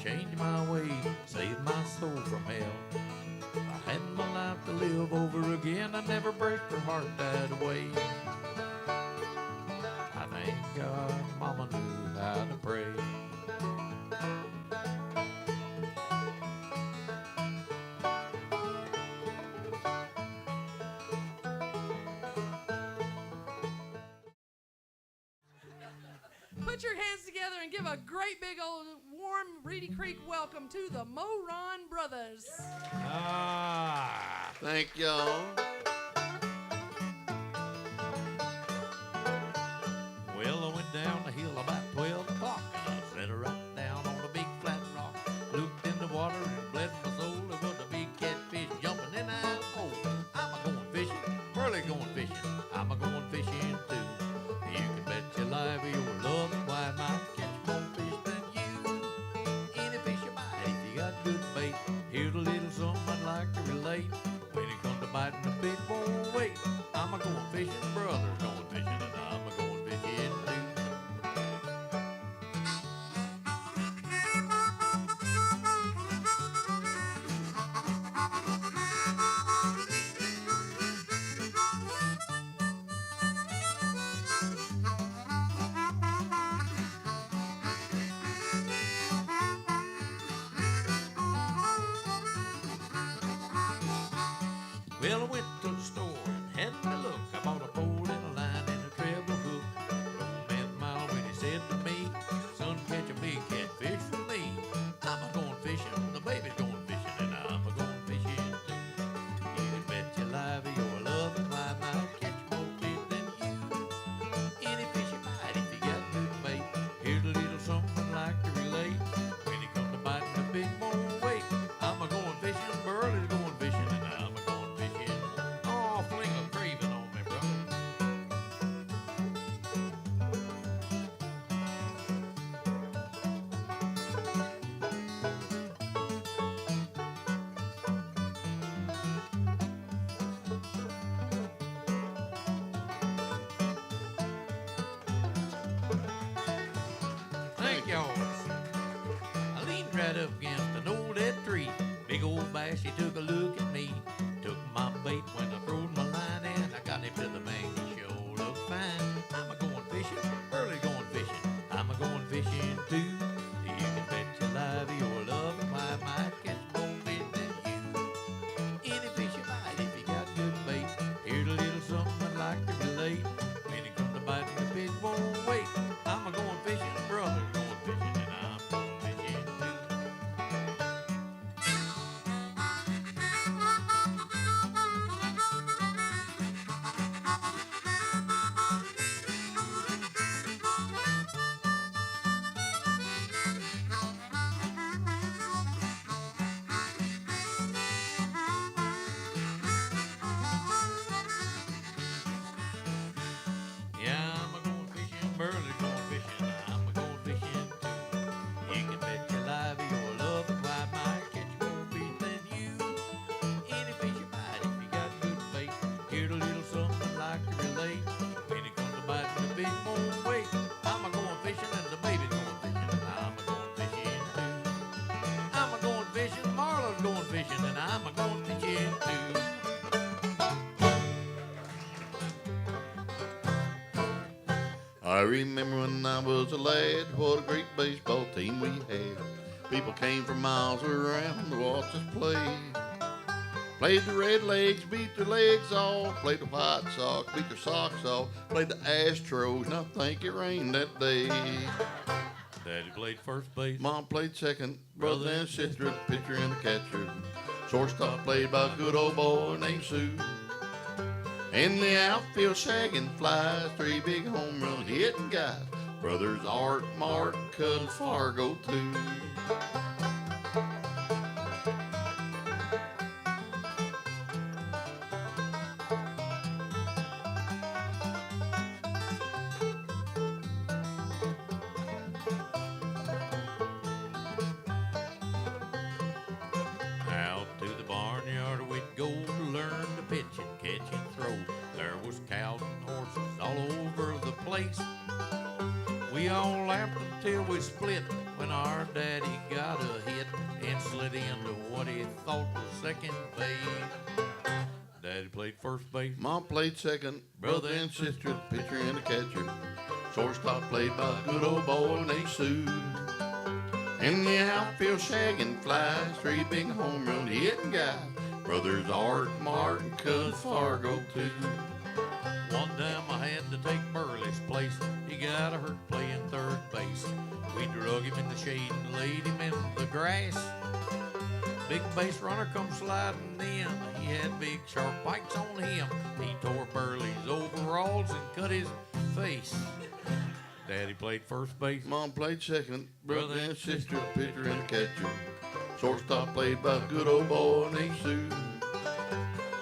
changed my ways, saved my soul from hell. If I had my life to live over again, I'd never break her heart that way. I thank God Mama knew how to pray. Put your hands together and give a great big old warm Reedy Creek welcome to the Moron Brothers. Thank y'all. Well, I went down the hill about 12 o'clock, and I sat right down on a big flat rock. Looked in the water and bled my soul. There was a big catfish jumping in that hole. I'm a going fishing, Merle going fishing. I'm a going fishing too. You can bet your life your love and why might catch more fish than you. Any fish you bite if you got good bait. Here's a little something I'd like to relate. When it comes to biting the bait, won't wait. I'm a going fishing, brother going fishing, and I'm a going fishing too. Well, I went to the store and had me look. I bought a pole and a line and a treble hook. Old man smiled when he said to me, "Son, catch a big catfish for me." I'm a going fishing, the baby's going fishing, and I'm a going fishing too. You can bet your life your love and I might catch more fish than you. Any fish you bite if you got good bait. Here's a little something I'd like to relate. When it comes to biting the big bone weight, I'm a going fishing, Burley's going fishing, and I'm a going fishing. Oh, fling a craving on me, brother. Thank y'all. I leaned right up against an old dead tree. Big old bass, he took a look at me. Took my bait when I throwed my line in. I got him to the bank, he sure looked fine. I'm a going fishing, early going fishing. I'm a going fishing too. You can bet your life your love and I might catch more fish than you. Any fish you bite if you got good bait. Here's a little something I'd like to relate. When it comes to biting the big won't wait. I'm a going fishing, brother going fishing, and I'm going fishing too. Yeah, I'm a going fishing, Burley going fishing, I'm a going fishing too. You can bet your life your love and why might catch more fish than you. Any fish you bite if you got good bait. Here's a little something I'd like to relate. When it comes to biting the big bone weight, I'm a going fishing and the baby's going fishing, and I'm a going fishing too. I'm a going fishing, Marla's going fishing, and I'm a going fishing too. I remember when I was a lad, what a great baseball team we had. People came from miles around to watch us play. Played the Red Legs, beat their legs off. Played the White Sox, beat their socks off. Played the Astros, and I think it rained that day. Daddy played first base. Mom played second, brother and sister, the pitcher and the catcher. Shortstop played by a good old boy named Sue. In the outfield shagging flies, 3 big home run hitting guys. Brothers Art, Mark, Cud, Fargo too. Out to the barnyard we'd go to learn to pitch and catch and throw. There was cows and horses all over the place. We all laughed until we we split when our daddy got a hit and slid into what he thought was second base. Daddy played first base. Mom played second. Brother and sister, the pitcher and the catcher. Shortstop played by a good old boy named Sue. In the outfield shagging flies, 3 big home run hitting guys. Brothers Art, Martin, cousin Fargo too. One time I had to take Burley's place. He got hurt playing third base. We drug him in the shade and laid him in the grass. Big base runner come sliding in. He had big sharp pikes on him. He tore Burley's overalls and cut his face. Daddy played first base. Mom played second. Brother and sister, the pitcher and the catcher. Shortstop played by a good old boy named Sue.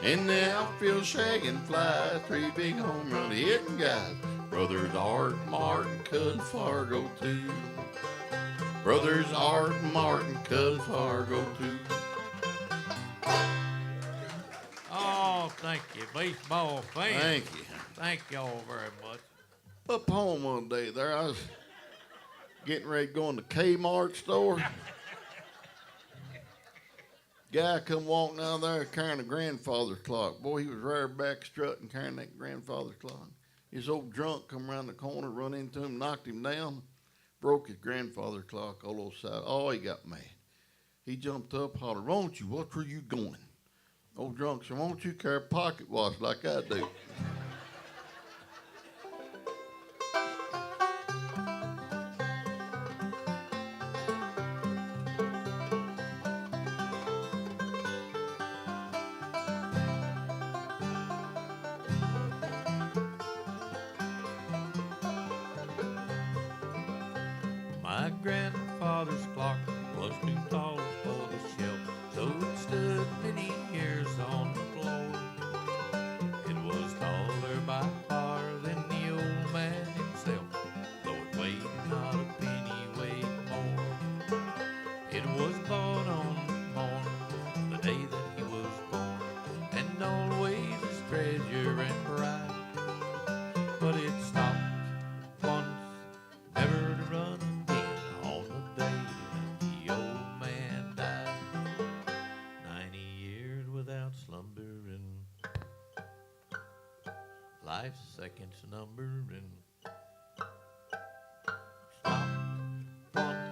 In the outfield shagging flies, 3 big home run hitting guys. Brothers Art, Martin, cousin Fargo too. Brothers Art, Martin, cousin Fargo too. Oh, thank you, baseball fans. Thank you. Thank y'all very much. Up home one day there, I was getting ready to go in the Kmart store. Guy come walking down there carrying a grandfather's clock. Boy, he was rare back strutting carrying that grandfather's clock. His old drunk come around the corner, run into him, knocked him down, broke his grandfather's clock all over the side. Oh, he got mad. He jumped up, hollered, "Won't you? Where you going?" Old drunk said, "Won't you carry a pocket watch like I do?" My grandfather's clock was too tall for the shelf, so it stood many years on the floor. It was taller by far than the old man himself, though it weighed not a penny, weighed more. It was bought on the morn, the day that he was born, and always his treasure and pride. But it stopped once, never to run again on the day that the old man died. 90 years without slumbering, life's seconds numbering. Stopped once,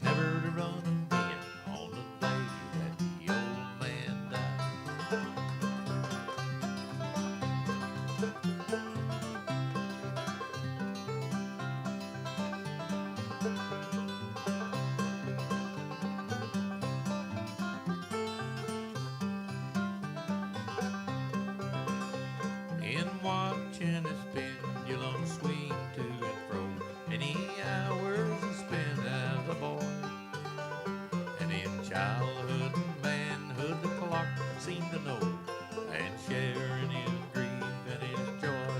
never to run again on the day that the old man died. In watching his pendulum swing to and fro, many hours he spent as a boy. And in childhood and manhood the clock seemed to know, and share in his grief and his joy.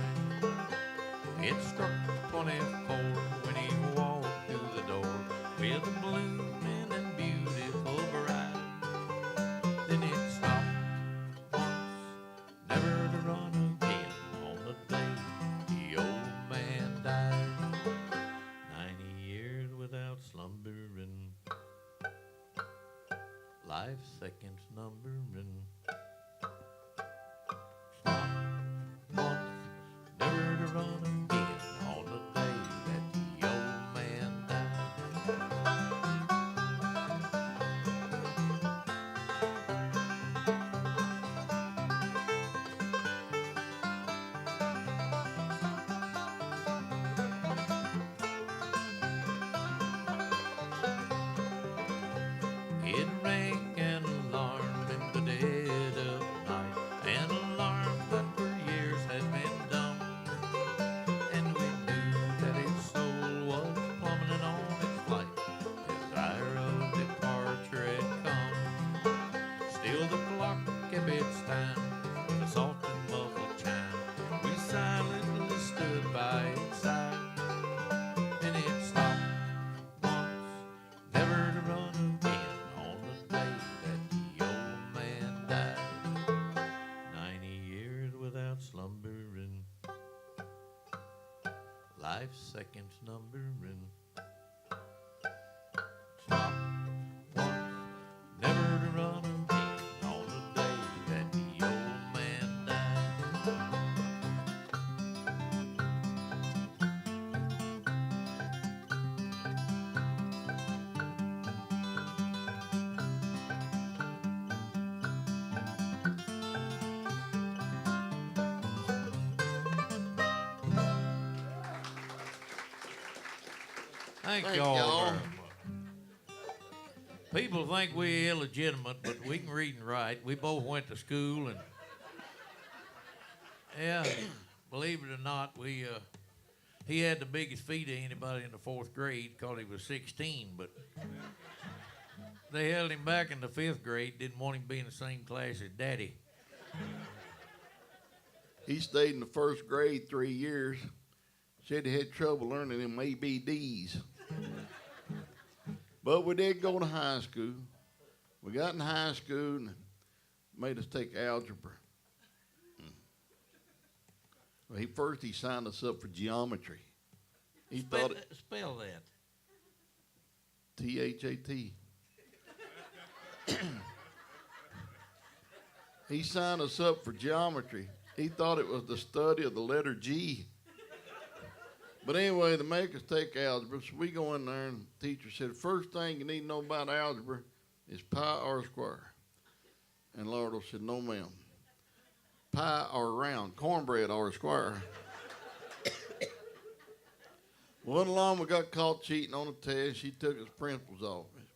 It struck 24 when he walked through the door with a blooming and beautiful bride. Then it stopped once, never to run again on the day the old man died. 90 years without slumbering, life's seconds numbering. Stopped once, never to run again on the day that the old man died. It rang an alarm in the dead of night, an alarm that for years had been dumb. And we knew that his soul was plummeting on its flight, his hour of departure had come. Still the clock kept its time with a soft and muffled chime. We silently stood by its side. Then it stopped once, never to run again on the day that the old man died. 90 years without slumbering, life's seconds numbering. Thank Thank y'all y'all. very much. People think we're illegitimate, but we can read and write. We both went to school, and yeah, believe it or not, he had the biggest feet of anybody in the 4th grade because he was 16, but they held him back in the 5th grade, didn't want him to be in the same class as Daddy. He stayed in the 1st grade 3 years. Said he had trouble learning them ABDs. But we did go to high school. We got in high school and made us take algebra. Well, he signed us up for geometry. He thought it Spell that. THAT. He signed us up for geometry. He thought it was the study of the letter G. But anyway, they make us take algebra, so we go in there, and the teacher said, first thing you need to know about algebra is pi r square. And Lordo said, no, ma'am. Pi r round, cornbread r square. Went along, we got caught cheating on the test. She took us principal's office.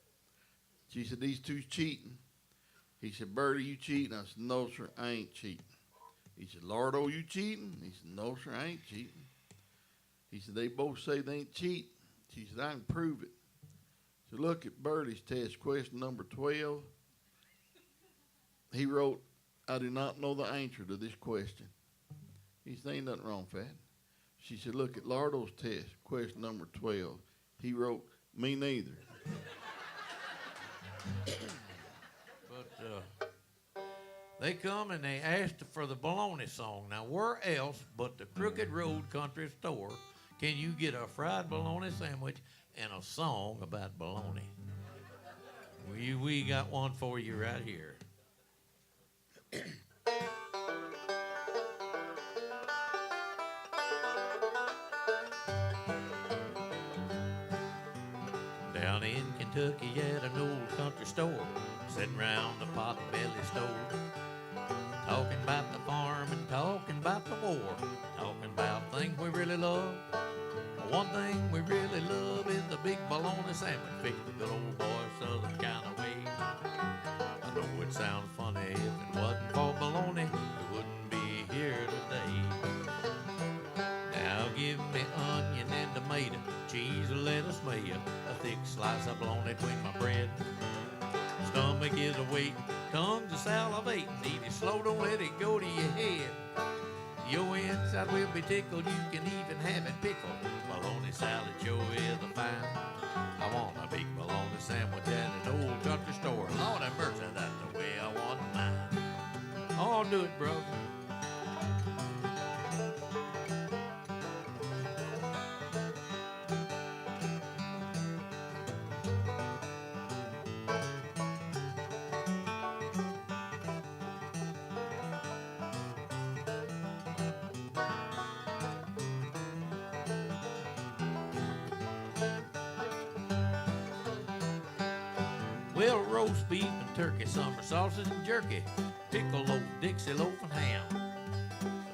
She said, these two's cheating. He said, Bertie, you cheating? I said, no, sir, I ain't cheating. He said, Lordo, you cheating? He said, no, sir, I ain't cheating. He said, they both say they ain't cheating. She said, I can prove it. So look at Bertie's test, question number 12. He wrote, I do not know the answer to this question. He said, ain't nothing wrong with that. She said, look at Lardo's test, question number 12. He wrote, me neither. But they come and they asked for the bologna song. Now, where else but the Crooked Road Country Store can you get a fried bologna sandwich and a song about bologna? We got one for you right here. Down in Kentucky at an old country store, sitting round the pot-belly stove, talking about the farm and talking about the war, talking about things we really love. One thing we really love is the big bologna sandwich, fixed the good old boy southern kind of way. I know it sounds funny, if it wasn't for bologna, we wouldn't be here today. Now give me onion and tomato, cheese or lettuce mayo, a thick slice of bologna between my bread. Stomach is awake, tongues are salivating, eat it slow, don't let it go to your head. Your inside will be tickled, you can even have it pickled. Bologna salad sure is a fine. I want a big bologna sandwich at an old country store. Lord have mercy, that's the way I want mine. I'll do it, brother. Well, roast beef and turkey, summer sausage and jerky, pickle loaf, Dixie loaf and ham.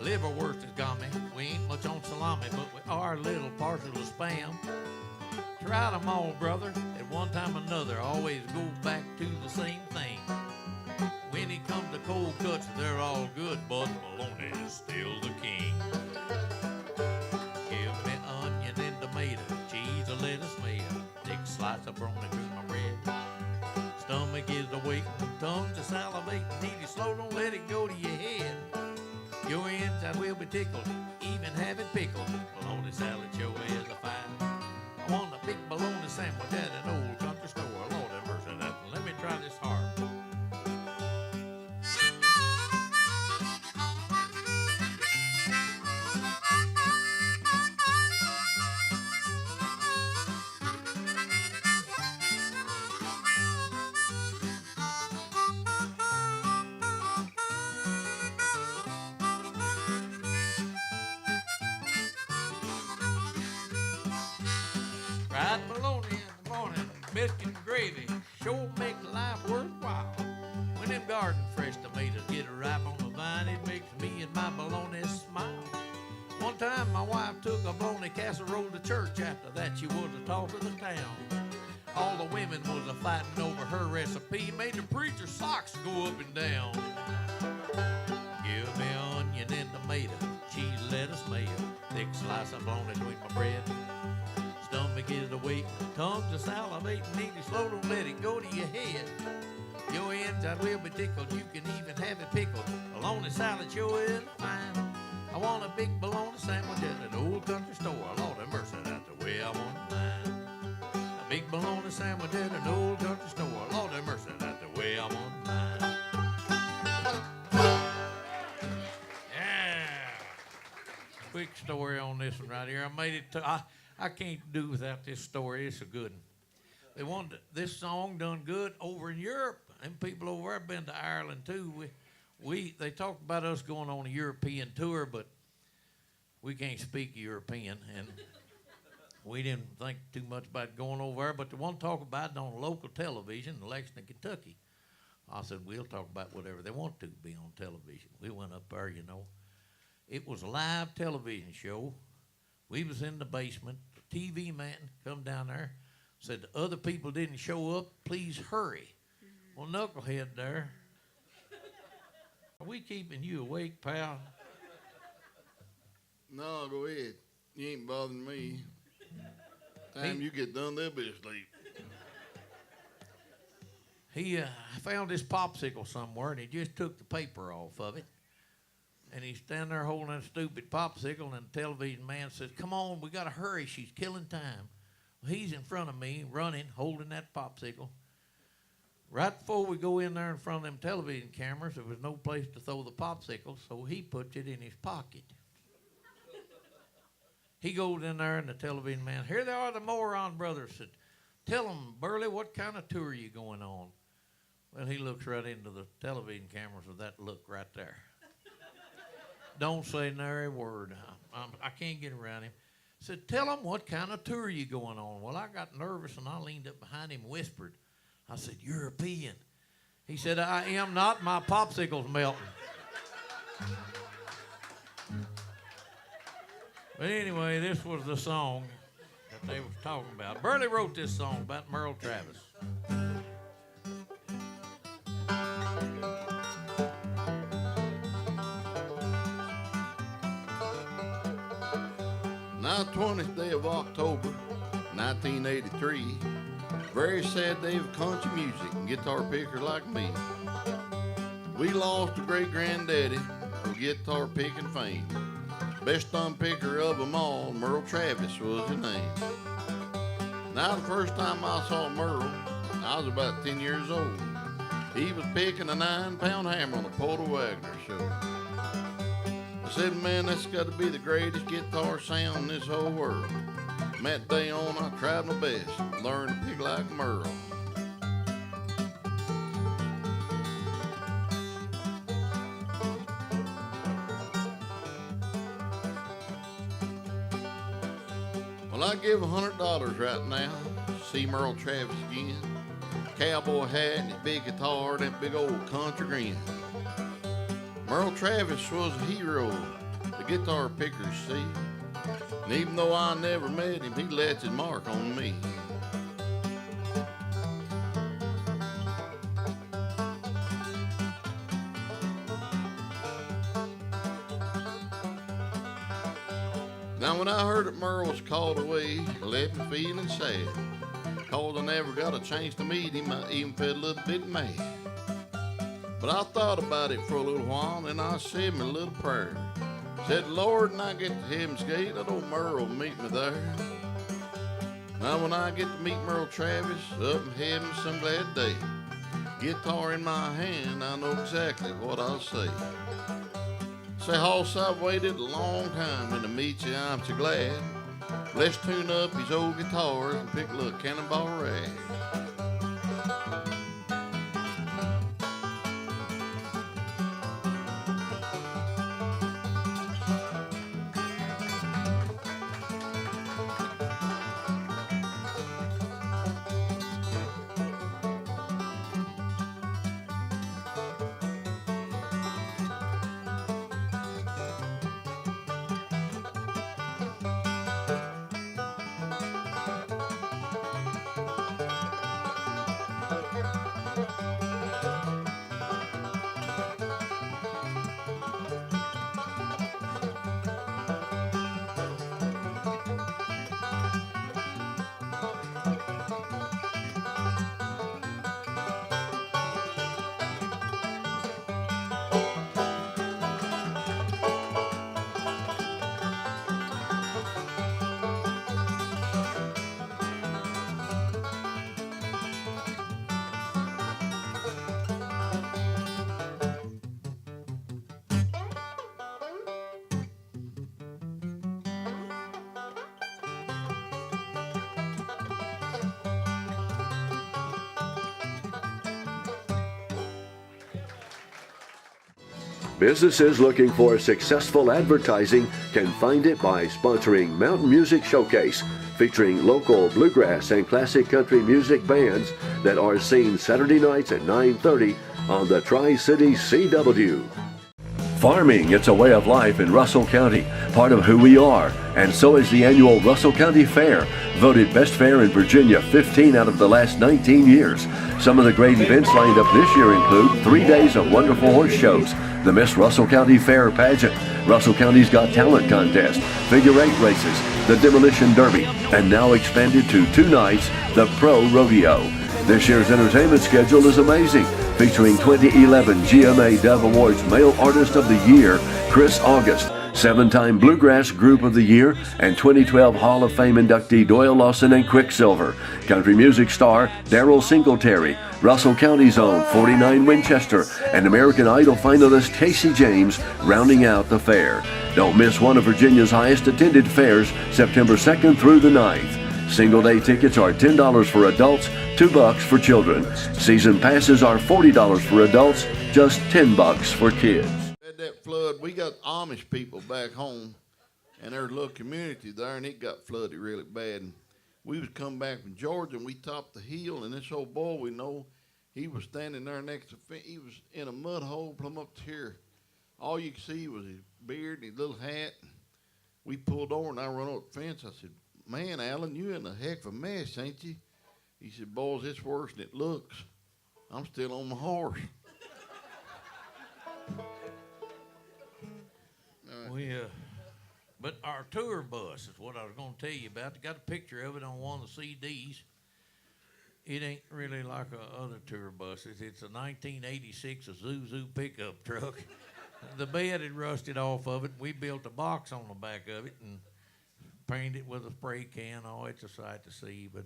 Liverwurst has got me. We ain't much on salami, but we are a little partial to Spam. Tried 'em all, brother. At one time or another, always go back to the same thing. When it comes to cold cuts, they're all good, but bologna is still the king. Give me onion and tomato, cheese or lettuce mayo, thick slice of bologna through my bread. Stomach is awake, tongues are salivating, eat it slow, don't let it go to your head. Your inside will be tickled, even have it pickled. Bologna salad sure is a fine. I want a big bologna sandwich at an old country store. Lord have mercy, that. Let me try this harp. Fried bologna in the morning, biscuit and gravy, sure make life worthwhile. When them garden fresh tomatoes get ripe on the vine, it makes me and my bologna smile. One time my wife took a bologna casserole to church. After that, she was the talk of the town. All the women was a fighting over her recipe. Made the preacher's socks go up and down. Give me onion and tomato, cheese, lettuce, mayo, thick slice of bologna between my bread. Stomach is awake, tongues are salivating, need to slow, don't let it go to your head. Your inside will be tickled, you can even have it pickled. Bologna salad sure is fine. I want a big bologna sandwich at an old country store. Lord have mercy, that's the way I want mine. A big bologna sandwich at an old country store. Lord have mercy, that's the way I want mine. Yeah. Quick story on this one right here. I made it. I can't do without this story. It's a good one. They wanted this song done good over in Europe, and people over there have been to Ireland too. They talked about us going on a European tour, but we can't speak European, and we didn't think too much about going over there. But they want to talk about it on local television in Lexington, Kentucky. I said, we'll talk about whatever they want to be on television. We went up there, you know. It was a live television show. We was in the basement. The TV man come down there, said the other people didn't show up, please hurry. Well, knucklehead there. Are we keeping you awake, pal? No, go ahead. You ain't bothering me. Time you get done, they'll be asleep. He found this popsicle somewhere, and he just took the paper off of it. And he's standing there holding that stupid popsicle, and the television man says, come on, we got to hurry. She's killing time. Well, he's in front of me, running, holding that popsicle. Right before we go in there in front of them television cameras, there was no place to throw the popsicle, so he puts it in his pocket. He goes in there, and the television man, here they are, the Moron Brothers. Said, tell them, Burley, what kind of tour are you going on? Well, he looks right into the television cameras with that look right there. Don't say nary a word. I can't get around him. Said, tell them what kind of tour you going on. Well, I got nervous, and I leaned up behind him and whispered. I said, European. He said, I am not. My popsicle's melting. But anyway, this was the song that they was talking about. Burley wrote this song about Merle Travis. Now, 20th day of October, 1983. Very sad day of country music and guitar picker like me. We lost a great granddaddy of guitar picking fame. Best thumb picker of them all, Merle Travis was his name. Now the first time I saw Merle, I was about 10 years old. He was picking a 9-pound hammer on a Porter Wagner show. I said, man, that's got to be the greatest guitar sound in this whole world. From that day on, I tried my best to learn to pick like Merle. Well, I'd give $100 right now to see Merle Travis again. Cowboy hat and his big guitar and that big old country grin. Merle Travis was a hero the guitar pickers see. And even though I never met him, he left his mark on me. Now when I heard that Merle was called away, it left me feeling sad. Cause I never got a chance to meet him, I even felt a little bit mad. But I thought about it for a little while, and I said me a little prayer. Said, Lord, when I get to Heaven's Gate, I know Merle will meet me there. Now when I get to meet Merle Travis up in heaven some glad day, guitar in my hand, I know exactly what I'll say. Say, Hoss, I've waited a long time, and to meet you I'm so glad. Let's tune up his old guitars and pick a little cannonball rag. Businesses looking for successful advertising can find it by sponsoring Mountain Music Showcase, featuring local bluegrass and classic country music bands that are seen Saturday nights at 9:30 on the Tri-City CW. Farming, it's a way of life in Russell County, part of who we are, and so is the annual Russell County Fair, voted best fair in Virginia 15 out of the last 19 years. Some of the great events lined up this year include 3 days of wonderful horse shows, the Miss Russell County Fair pageant, Russell County's Got Talent contest, figure 8 races, the Demolition Derby, and now expanded to 2 nights, the Pro Rodeo. This year's entertainment schedule is amazing, featuring 2011 GMA Dove Awards Male Artist of the Year, Chris August, 7-time Bluegrass Group of the Year, and 2012 Hall of Fame inductee Doyle Lawson and Quicksilver, country music star Daryl Singletary, Russell County's own 49 Winchester, and American Idol finalist Casey James rounding out the fair. Don't miss one of Virginia's highest attended fairs, September 2nd through the 9th. Single-day tickets are $10 for adults, $2 for children. Season passes are $40 for adults, just $10 for kids. Had that flood, we got Amish people back home, and there's a little community there, and it got flooded really bad. And we was coming back from Georgia, and we topped the hill, and this old boy we know, he was standing there next to, he was in a mud hole plumb up to here. All you could see was his beard and his little hat. We pulled over, and I run up the fence. I said, "Man, Alan, you in a heck of a mess, ain't you?" He said, "Boys, it's worse than it looks. I'm still on my horse." But our tour bus is what I was going to tell you about. I got a picture of it on one of the CDs. It ain't really like other tour buses. It's a 1986 Isuzu pickup truck. The bed had rusted off of it. We built a box on the back of it and painted it with a spray can. Oh, it's a sight to see, but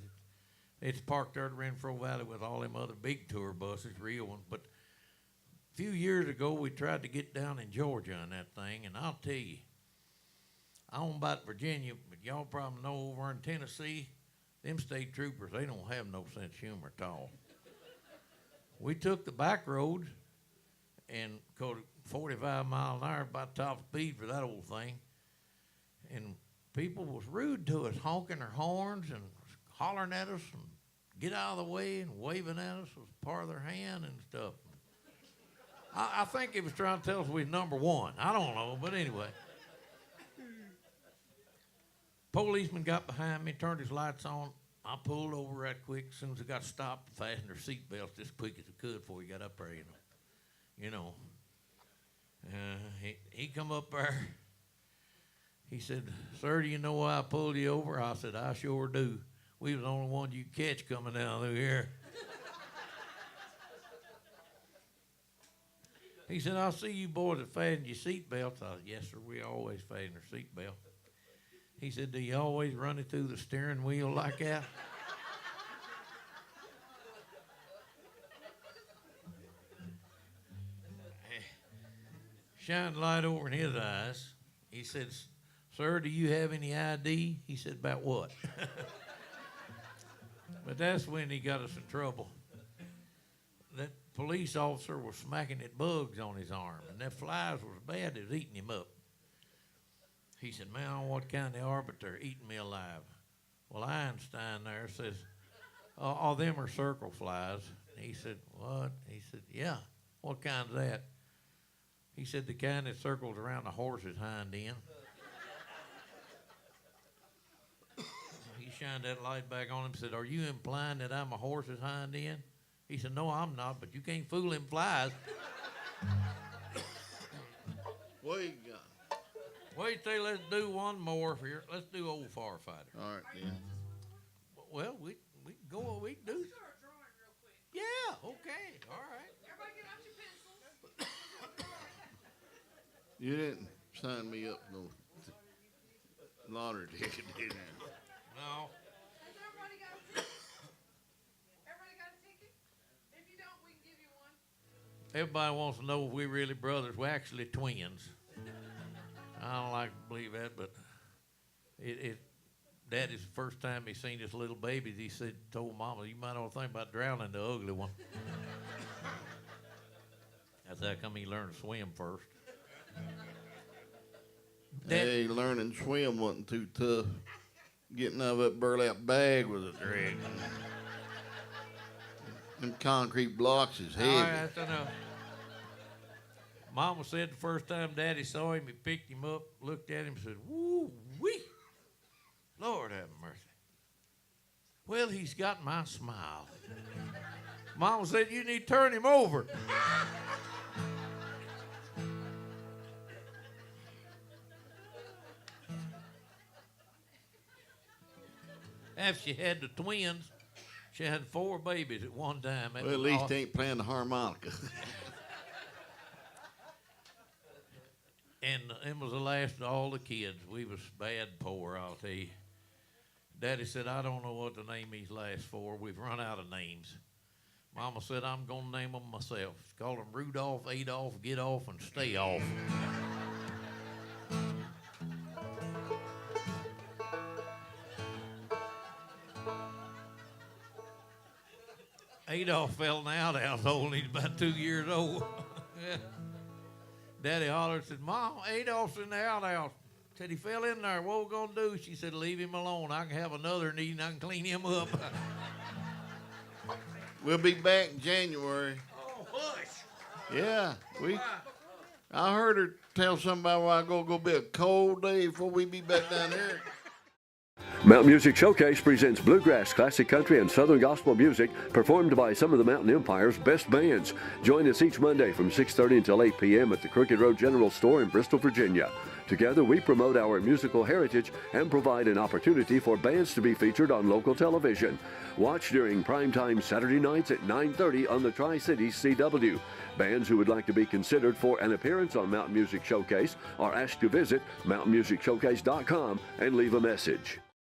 it's parked there at Renfro Valley with all them other big tour buses, real ones. But a few years ago, we tried to get down in Georgia on that thing, and I'll tell you, I don't know about Virginia, but y'all probably know over in Tennessee, them state troopers, they don't have no sense of humor at all. We took the back roads and caught 45 miles an hour, about top speed for that old thing, and people was rude to us, honking their horns and hollering at us and get out of the way and waving at us with part of their hand and stuff. I think he was trying to tell us we was number one. I don't know, but anyway. Policeman got behind me, turned his lights on. I pulled over right quick. As soon as I got stopped, fastened their seat belts as quick as I could before he got up there, you know. He come up there. He said, "Sir, do you know why I pulled you over?" I said, "I sure do. We was the only one you catch coming down through here." He said, "I see you boys have fastened your seat belts." I said, "Yes, sir, we always fasten our seat belt." He said, "Do you always run it through the steering wheel like that?" Shined light over in his eyes. He said, "Sir, do you have any ID?" He said, "About what?" But that's when he got us in trouble. That police officer was smacking at bugs on his arm, and that flies was bad, it was eating him up. He said, "Man, I don't know what kind they are, but they're eating me alive." Well, Einstein there says, "Oh, them are circle flies." He said, "What?" He said, "Yeah." "What kind's that?" He said, "The kind that circles around a horse's hind end." He shined that light back on him and said, "Are you implying that I'm a horse's hind end?" He said, "No, I'm not, but you can't fool them flies." What you got? Wait till let's do one more here. Let's do Old Firefighter. All right, then. Well, we can go. We can do. Start drawing real quick. Yeah. Okay. All right. Everybody get out your pencils. You didn't sign me up no lottery ticket, did you? No. Has everybody got a ticket? Everybody got a ticket? If you don't, we can give you one. Everybody wants to know if we really brothers. We're actually twins. I don't like to believe that, but Daddy's the first time he seen this little baby, he said, told Mama, "You might ought to think about drowning the ugly one." That's how come he learned to swim first. Hey, learning to swim wasn't too tough. Getting out of that burlap bag was a drag. Them concrete blocks is heavy. All right, I know. Mama said the first time Daddy saw him, he picked him up, looked at him, and said, "Woo-wee, Lord have mercy." Well, he's got my smile. Mama said, "You need to turn him over." After she had the twins, she had 4 babies at one time. That Well, at was least all- he ain't playing the harmonica. And it was the last of all the kids. We was bad poor, I'll tell you. Daddy said, "I don't know what to name these last 4. We've run out of names." Mama said, "I'm going to name them myself. Call them Rudolph, Adolph, Get Off, and Stay Off." Adolph fell in the outhouse hole and he's about 2 years old. Yeah. Daddy hollered, said, "Mom, Adolph's in the outhouse." Said, "He fell in there. What we gonna do?" She said, "Leave him alone. I can have another need and I can clean him up." We'll be back in January. Oh, hush. Yeah, I heard her tell somebody a while ago go be a cold day before we be back down there. Mountain Music Showcase presents bluegrass, classic country, and southern gospel music performed by some of the Mountain Empire's best bands. Join us each Monday from 6:30 until 8 p.m. at the Crooked Road General Store in Bristol, Virginia. Together, we promote our musical heritage and provide an opportunity for bands to be featured on local television. Watch during primetime Saturday nights at 9:30 on the Tri-Cities CW. Bands who would like to be considered for an appearance on Mountain Music Showcase are asked to visit mountainmusicshowcase.com and leave a message.